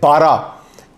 12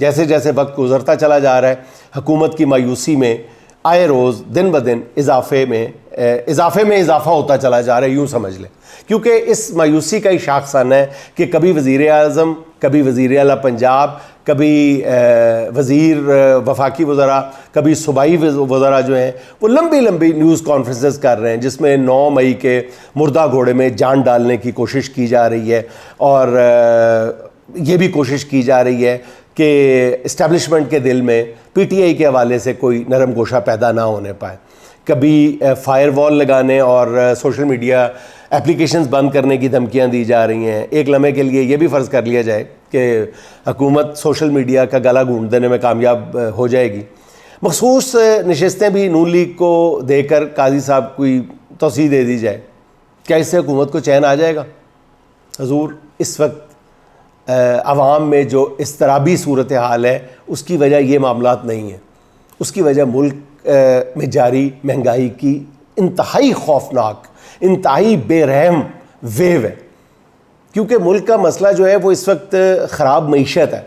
جیسے جیسے وقت گزرتا چلا جا رہا ہے حکومت کی مایوسی میں آئے روز دن بدن اضافے میں اضافہ ہوتا چلا جا رہا ہے، یوں سمجھ لیں، کیونکہ اس مایوسی کا ہی شاخسانہ ہے کہ کبھی وزیر اعظم، کبھی وزیر اعلیٰ پنجاب، کبھی وزیر وفاقی وزراء، کبھی صوبائی وزراء جو ہیں وہ لمبی لمبی نیوز کانفرنسز کر رہے ہیں جس میں 9 مئی کے مردہ گھوڑے میں جان ڈالنے کی کوشش کی جا رہی ہے، اور یہ بھی کوشش کی جا رہی ہے کہ اسٹیبلشمنٹ کے دل میں پی ٹی آئی کے حوالے سے کوئی نرم گوشہ پیدا نہ ہونے پائے۔ کبھی فائر وال لگانے اور سوشل میڈیا اپلیکیشنز بند کرنے کی دھمکیاں دی جا رہی ہیں۔ ایک لمحے کے لیے یہ بھی فرض کر لیا جائے کہ حکومت سوشل میڈیا کا گلا گھونٹ دینے میں کامیاب ہو جائے گی۔ مخصوص نشستیں بھی نون لیگ کو دے کر قاضی صاحب کوئی توسیع دے دی جائے، کیا اس سے حکومت کو چین آ جائے گا؟ حضور، اس وقت عوام میں جو اضطرابی صورتحال ہے اس کی وجہ یہ معاملات نہیں ہیں، اس کی وجہ ملک میں جاری مہنگائی کی انتہائی خوفناک، انتہائی بے رحم ویو ہے، کیونکہ ملک کا مسئلہ جو ہے وہ اس وقت خراب معیشت ہے،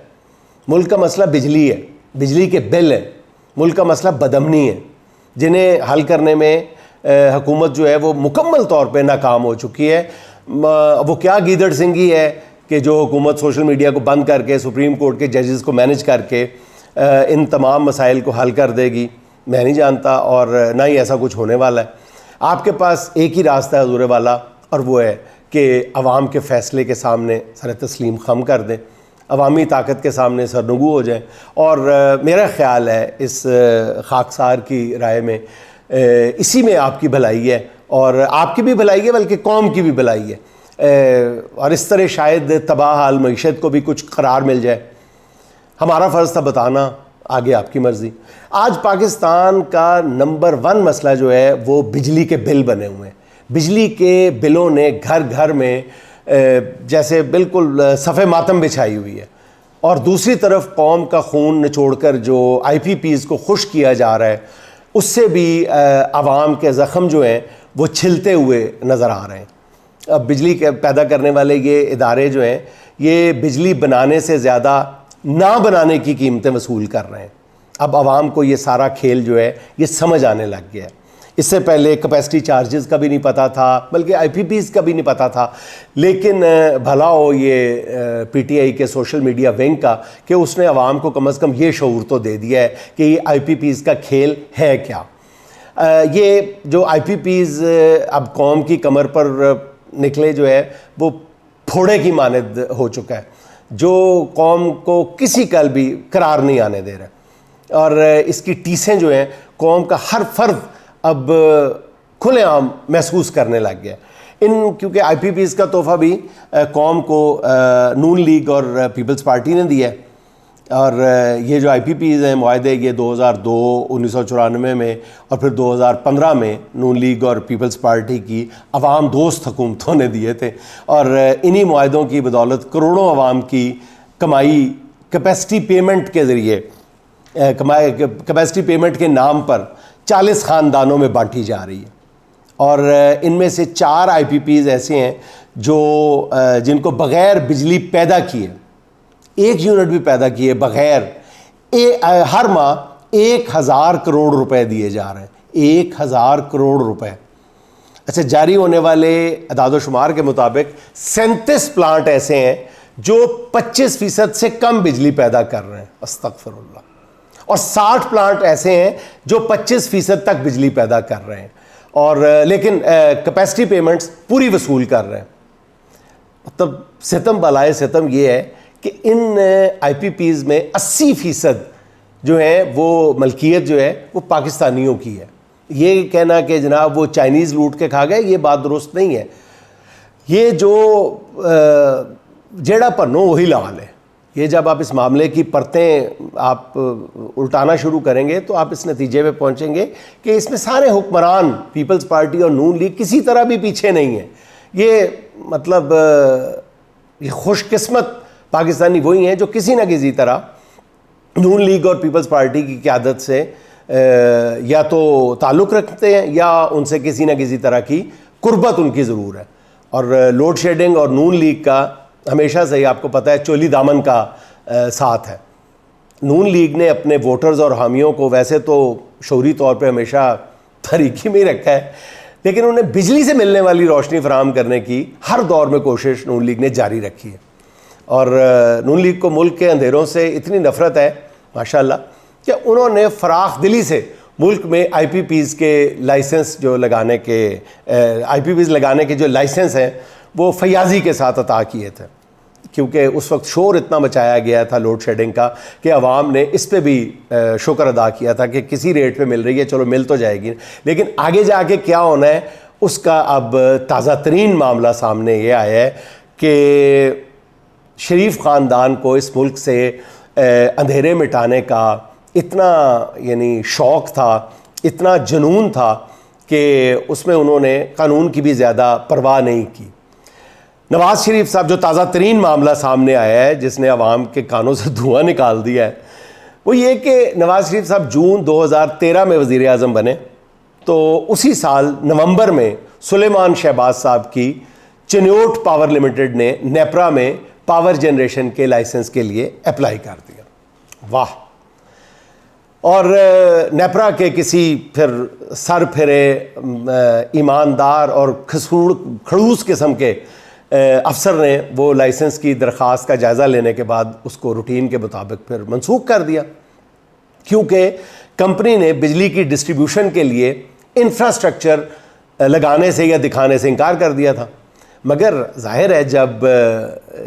ملک کا مسئلہ بجلی ہے، بجلی کے بل ہیں، ملک کا مسئلہ بدامنی ہے، جنہیں حل کرنے میں حکومت جو ہے وہ مکمل طور پہ ناکام ہو چکی ہے۔ وہ کیا گیدڑ سنگھی ہے کہ جو حکومت سوشل میڈیا کو بند کر کے سپریم کورٹ کے ججز کو مینج کر کے ان تمام مسائل کو حل کر دے گی، میں نہیں جانتا، اور نہ ہی ایسا کچھ ہونے والا ہے۔ آپ کے پاس ایک ہی راستہ ہے حضور والا، اور وہ ہے کہ عوام کے فیصلے کے سامنے سر تسلیم خم کر دیں، عوامی طاقت کے سامنے سرنگو ہو جائیں، اور میرا خیال ہے اس خاکسار کی رائے میں اسی میں آپ کی بھلائی ہے، اور آپ کی بھی بھلائی ہے بلکہ قوم کی بھی بھلائی ہے، اور اس طرح شاید تباہ حال معیشت کو بھی کچھ قرار مل جائے۔ ہمارا فرض تھا بتانا، آگے آپ کی مرضی۔ آج پاکستان کا نمبر 1 مسئلہ جو ہے وہ بجلی کے بل بنے ہوئے ہیں۔ بجلی کے بلوں نے گھر گھر میں جیسے بالکل صف ماتم بچھائی ہوئی ہے، اور دوسری طرف قوم کا خون نچوڑ کر جو آئی پی پیز کو خشک کیا جا رہا ہے، اس سے بھی عوام کے زخم جو ہیں وہ چھلتے ہوئے نظر آ رہے ہیں۔ اب بجلی پیدا کرنے والے یہ ادارے جو ہیں یہ بجلی بنانے سے زیادہ نہ بنانے کی قیمتیں وصول کر رہے ہیں۔ اب عوام کو یہ سارا کھیل جو ہے یہ سمجھ آنے لگ گیا ہے۔ اس سے پہلے کیپیسٹی چارجز کا بھی نہیں پتہ تھا، بلکہ آئی پی پیز کا بھی نہیں پتہ تھا، لیکن بھلا ہو یہ پی ٹی آئی کے سوشل میڈیا ونگ کا کہ اس نے عوام کو کم از کم یہ شعور تو دے دیا ہے کہ یہ آئی پی پیز کا کھیل ہے کیا۔ یہ جو آئی پی پیز اب قوم کی کمر پر نکلے جو ہے وہ پھوڑے کی مانند ہو چکا ہے، جو قوم کو کسی کل بھی قرار نہیں آنے دے رہا، اور اس کی ٹیسیں جو ہیں قوم کا ہر فرد اب کھلے عام محسوس کرنے لگ گیا۔ کیونکہ آئی پی پیز کا تحفہ بھی قوم کو نون لیگ اور پیپلز پارٹی نے دیا ہے، اور یہ جو آئی پی پیز ہیں معاہدے یہ 2002 1994 میں اور پھر 2015 میں نون لیگ اور پیپلز پارٹی کی عوام دوست حکومتوں نے دیے تھے، اور انہی معاہدوں کی بدولت کروڑوں عوام کی کمائی کیپیسٹی پیمنٹ کے ذریعے کیپیسٹی پیمنٹ کے نام پر 40 خاندانوں میں بانٹی جا رہی ہے، اور ان میں سے 4 آئی پی پیز ایسے ہیں جو جن کو بغیر بجلی پیدا کیے، 1 یونٹ بھی پیدا کیے بغیر، ہر ماہ 1000 کروڑ روپے دیے جا رہے ہیں، 1000 کروڑ روپے۔ اچھا، جاری ہونے والے اعداد و شمار کے مطابق 37 پلانٹ ایسے ہیں جو 25% سے کم بجلی پیدا کر رہے ہیں، استغفر اللہ، اور 60 پلانٹ ایسے ہیں جو 25% تک بجلی پیدا کر رہے ہیں، اور لیکن کیپیسٹی پیمنٹس پوری وصول کر رہے ہیں۔ مطلب ستم بالائے ستم یہ ہے کہ ان آئی پی پیز میں 80% جو ہے وہ ملکیت جو ہے وہ پاکستانیوں کی ہے۔ یہ کہنا کہ جناب وہ چائنیز لوٹ کے کھا گئے، یہ بات درست نہیں ہے۔ یہ جو جیڑا پنو وہی لال ہے، یہ جب آپ اس معاملے کی پرتیں آپ الٹانا شروع کریں گے تو آپ اس نتیجے پہ پہنچیں گے کہ اس میں سارے حکمران پیپلز پارٹی اور نون لیگ کسی طرح بھی پیچھے نہیں ہیں۔ یہ مطلب یہ خوش قسمت پاکستانی وہی ہیں جو کسی نہ کسی طرح نون لیگ اور پیپلز پارٹی کی قیادت سے یا تو تعلق رکھتے ہیں یا ان سے کسی نہ کسی طرح کی قربت ان کی ضرور ہے۔ اور لوڈ شیڈنگ اور نون لیگ کا ہمیشہ سے ہی آپ کو پتہ ہے چولی دامن کا ساتھ ہے، نون لیگ نے اپنے ووٹرز اور حامیوں کو ویسے تو شعوری طور پہ ہمیشہ تحریکی میں ہی رکھا ہے، لیکن انہیں بجلی سے ملنے والی روشنی فراہم کرنے کی ہر دور میں کوشش نون لیگ نے جاری رکھی ہے. اور نون لیگ کو ملک کے اندھیروں سے اتنی نفرت ہے ماشاءاللہ کہ انہوں نے فراخ دلی سے ملک میں آئی پی پیز کے لائسنس جو لگانے کے جو لائسنس ہیں وہ فیاضی کے ساتھ عطا کیے تھے، کیونکہ اس وقت شور اتنا مچایا گیا تھا لوڈ شیڈنگ کا کہ عوام نے اس پہ بھی شکر ادا کیا تھا کہ کسی ریٹ پہ مل رہی ہے، چلو مل تو جائے گی. لیکن آگے جا کے کیا ہونا ہے اس کا اب تازہ ترین معاملہ سامنے یہ آیا ہے کہ شریف خاندان کو اس ملک سے اندھیرے مٹانے کا اتنا یعنی شوق تھا، اتنا جنون تھا کہ اس میں انہوں نے قانون کی بھی زیادہ پرواہ نہیں کی. نواز شریف صاحب جو تازہ ترین معاملہ سامنے آیا ہے جس نے عوام کے کانوں سے دھواں نکال دیا ہے وہ یہ کہ نواز شریف صاحب جون 2013 میں وزیر اعظم بنے تو اسی سال نومبر میں سلیمان شہباز صاحب کی چنیوٹ پاور لمیٹڈ نے نیپرا میں پاور جنریشن کے لائسنس کے لیے اپلائی کر دیا. واہ. اور نیپرا کے کسی پھر سر پھرے ایماندار اور کھڑوس قسم کے افسر نے وہ لائسنس کی درخواست کا جائزہ لینے کے بعد اس کو روٹین کے مطابق پھر منسوخ کر دیا، کیونکہ کمپنی نے بجلی کی ڈسٹریبیوشن کے لیے انفراسٹرکچر لگانے سے یا دکھانے سے انکار کر دیا تھا. مگر ظاہر ہے جب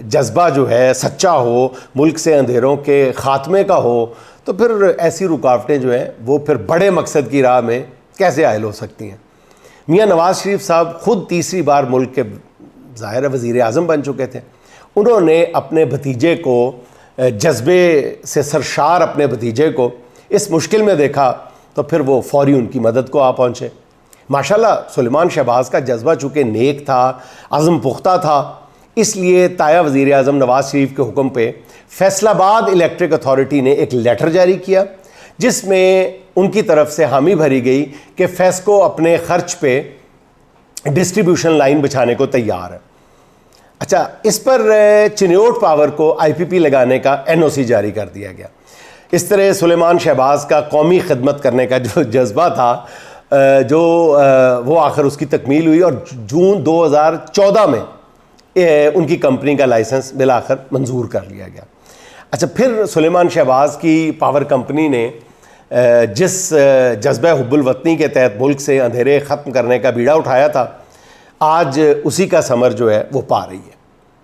جذبہ جو ہے سچا ہو، ملک سے اندھیروں کے خاتمے کا ہو، تو پھر ایسی رکاوٹیں جو ہیں وہ پھر بڑے مقصد کی راہ میں کیسے عائل ہو سکتی ہیں. میاں نواز شریف صاحب خود تیسری بار ملک کے ظاہر وزیر اعظم بن چکے تھے. انہوں نے اپنے بھتیجے کو جذبے سے سرشار اپنے بھتیجے کو اس مشکل میں دیکھا تو پھر وہ فوری ان کی مدد کو آ پہنچے. ماشاءاللہ سلیمان شہباز کا جذبہ چونکہ نیک تھا، عزم پختہ تھا، اس لیے تایا وزیر اعظم نواز شریف کے حکم پہ فیصل آباد الیکٹرک اتھارٹی نے ایک لیٹر جاری کیا جس میں ان کی طرف سے حامی بھری گئی کہ فیسکو اپنے خرچ پہ ڈسٹریبیوشن لائن بچھانے کو تیار ہے. اچھا، اس پر چنیوٹ پاور کو آئی پی پی لگانے کا این او سی جاری کر دیا گیا. اس طرح سلیمان شہباز کا قومی خدمت کرنے کا جو جذبہ تھا وہ آخر اس کی تکمیل ہوئی اور جون 2014 میں ان کی کمپنی کا لائسنس بالآخر منظور کر لیا گیا. اچھا، پھر سلیمان شہباز کی پاور کمپنی نے جس جذبہ حب الوطنی کے تحت ملک سے اندھیرے ختم کرنے کا بیڑا اٹھایا تھا، آج اسی کا ثمر جو ہے وہ پا رہی ہے.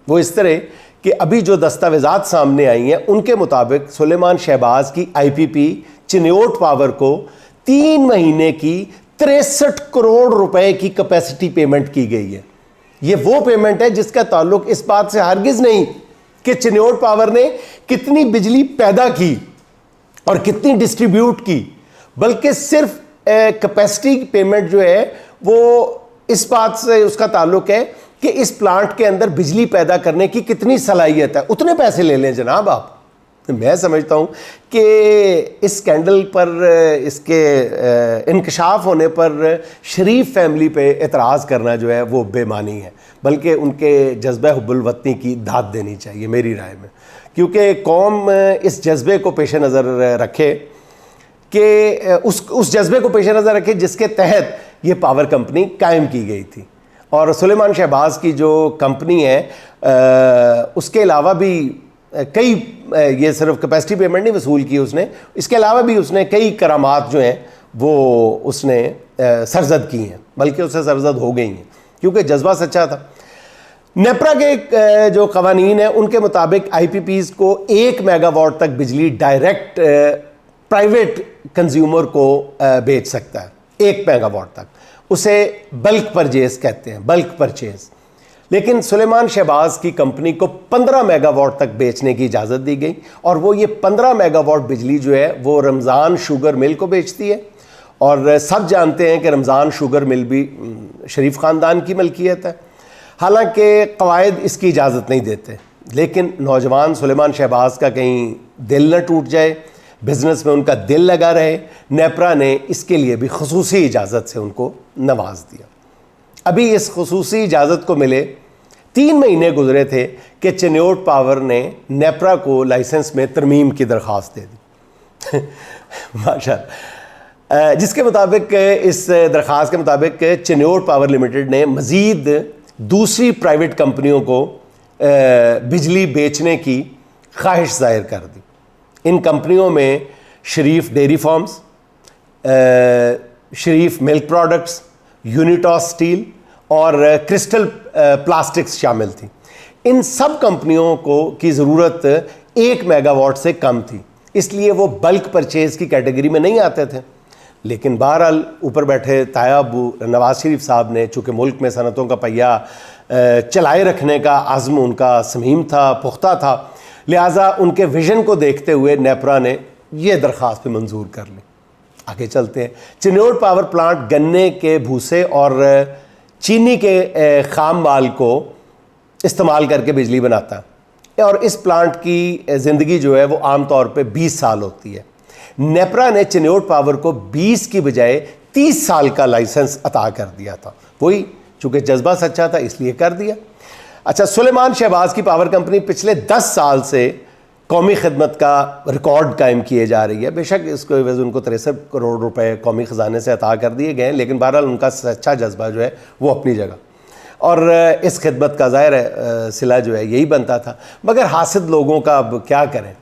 وہ اس طرح کہ ابھی جو دستاویزات سامنے آئی ہیں ان کے مطابق سلیمان شہباز کی آئی پی پی چنیوٹ پاور کو 3 مہینے کی 63 کروڑ روپے کی کیپیسٹی پیمنٹ کی گئی ہے. یہ وہ پیمنٹ ہے جس کا تعلق اس بات سے ہرگز نہیں کہ چنیوٹ پاور نے کتنی بجلی پیدا کی اور کتنی ڈسٹریبیوٹ کی، بلکہ صرف کیپیسٹی پیمنٹ جو ہے وہ اس بات سے اس کا تعلق ہے کہ اس پلانٹ کے اندر بجلی پیدا کرنے کی کتنی صلاحیت ہے. اتنے پیسے لے لیں جناب آپ. میں سمجھتا ہوں کہ اس اسکینڈل پر، اس کے انکشاف ہونے پر شریف فیملی پہ اعتراض کرنا جو ہے وہ بے معنی ہے، بلکہ ان کے جذبہ حب الوطنی کی داد دینی چاہیے میری رائے میں. کیونکہ قوم اس جذبے کو پیش نظر رکھے کہ اس جذبے کو پیش نظر رکھے جس کے تحت یہ پاور کمپنی قائم کی گئی تھی. اور سلیمان شہباز کی جو کمپنی ہے اس کے علاوہ بھی کئی، یہ صرف کیپیسٹی پیمنٹ نہیں وصول کی اس نے، اس کے علاوہ بھی اس نے کئی کرامات جو ہیں وہ اس نے سرزد کی ہیں، بلکہ اسے سرزد ہو گئی ہیں کیونکہ جذبہ سچا تھا. نیپرا کے جو قوانین ہیں ان کے مطابق آئی پی پیز کو 1 میگا واٹ تک بجلی ڈائریکٹ پرائیویٹ کنزیومر کو بیچ سکتا ہے. 1 میگا واٹ تک، اسے بلک پرچیز کہتے ہیں، بلک پرچیز. لیکن سلیمان شہباز کی کمپنی کو 15 میگا واٹ تک بیچنے کی اجازت دی گئی، اور وہ یہ 15 میگا واٹ بجلی جو ہے وہ رمضان شوگر مل کو بیچتی ہے. اور سب جانتے ہیں کہ رمضان شوگر مل بھی شریف خاندان کی ملکیت ہے، حالانکہ قواعد اس کی اجازت نہیں دیتے. لیکن نوجوان سلیمان شہباز کا کہیں دل نہ ٹوٹ جائے، بزنس میں ان کا دل لگا رہے، نیپرا نے اس کے لیے بھی خصوصی اجازت سے ان کو نواز دیا. ابھی اس خصوصی اجازت کو ملے 3 مہینے گزرے تھے کہ چنیوٹ پاور نے نیپرا کو لائسنس میں ترمیم کی درخواست دے دی. ماشاء اللہ، جس کے مطابق اس درخواست کے مطابق چنیوٹ پاور لمیٹڈ نے مزید دوسری پرائیویٹ کمپنیوں کو بجلی بیچنے کی خواہش ظاہر کر دی۔ ان کمپنیوں میں شریف ڈیری فارمز، شریف ملک پروڈکٹس، یونیٹاس اسٹیل اور کرسٹل پلاسٹکس شامل تھیں۔ ان سب کمپنیوں کی ضرورت 1 میگا واٹ سے کم تھی، اس لیے وہ بلک پرچیز کی کیٹیگری میں نہیں آتے تھے۔ لیکن بہرحال اوپر بیٹھے تایا ابو نواز شریف صاحب نے، چونکہ ملک میں صنعتوں کا پہیہ چلائے رکھنے کا عزم ان کا سمیم تھا، پختہ تھا، لہٰذا ان کے ویژن کو دیکھتے ہوئے نیپرا نے یہ درخواست بھی منظور کر لی۔ آگے چلتے ہیں۔ چنیوٹ پاور پلانٹ گنے کے بھوسے اور چینی کے خام مال کو استعمال کر کے بجلی بناتا ہے، اور اس پلانٹ کی زندگی جو ہے وہ عام طور پہ 20 سال ہوتی ہے۔ نیپرا نے چنیوٹ پاور کو 20 کی بجائے 30 سال کا لائسنس عطا کر دیا تھا، وہی چونکہ جذبہ سچا تھا اس لیے کر دیا۔ اچھا، سلیمان شہباز کی پاور کمپنی پچھلے 10 سال سے قومی خدمت کا ریکارڈ قائم کیے جا رہی ہے۔ بے شک اس کو ان کو 63 کروڑ روپے قومی خزانے سے عطا کر دیے گئے ہیں، لیکن بہرحال ان کا سچا جذبہ جو ہے وہ اپنی جگہ، اور اس خدمت کا ظاہر ہے صلہ جو ہے یہی بنتا تھا۔ مگر حاسد لوگوں کا اب کیا کریں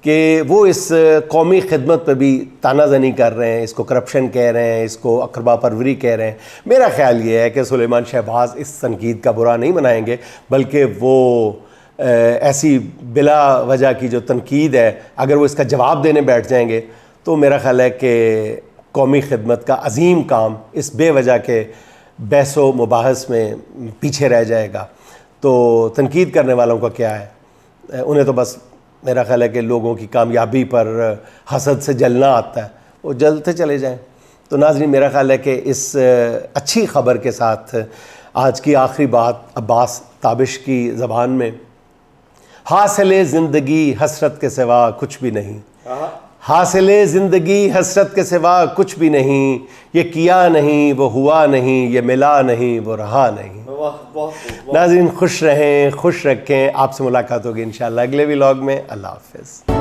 کہ وہ اس قومی خدمت پہ بھی تانہ زنی کر رہے ہیں، اس کو کرپشن کہہ رہے ہیں، اس کو اقربا پروری کہہ رہے ہیں۔ میرا خیال یہ ہے کہ سلیمان شہباز اس تنقید کا برا نہیں منائیں گے، بلکہ وہ ایسی بلا وجہ کی جو تنقید ہے، اگر وہ اس کا جواب دینے بیٹھ جائیں گے تو میرا خیال ہے کہ قومی خدمت کا عظیم کام اس بے وجہ کے بحث و مباحث میں پیچھے رہ جائے گا۔ تو تنقید کرنے والوں کا کیا ہے، انہیں تو بس میرا خیال ہے کہ لوگوں کی کامیابی پر حسد سے جلنا آتا ہے، وہ جلتے چلے جائیں۔ تو ناظرین، میرا خیال ہے کہ اس اچھی خبر کے ساتھ آج کی آخری بات عباس تابش کی زبان میں، حاصل زندگی حسرت کے سوا کچھ بھی نہیں، حاصل زندگی حسرت کے سوا کچھ بھی نہیں، یہ کیا نہیں وہ ہوا نہیں، یہ ملا نہیں وہ رہا نہیں۔ ناظرین، خوش رہیں، خوش رکھیں۔ آپ سے ملاقات ہوگی انشاءاللہ اگلے ولاگ میں۔ اللہ حافظ۔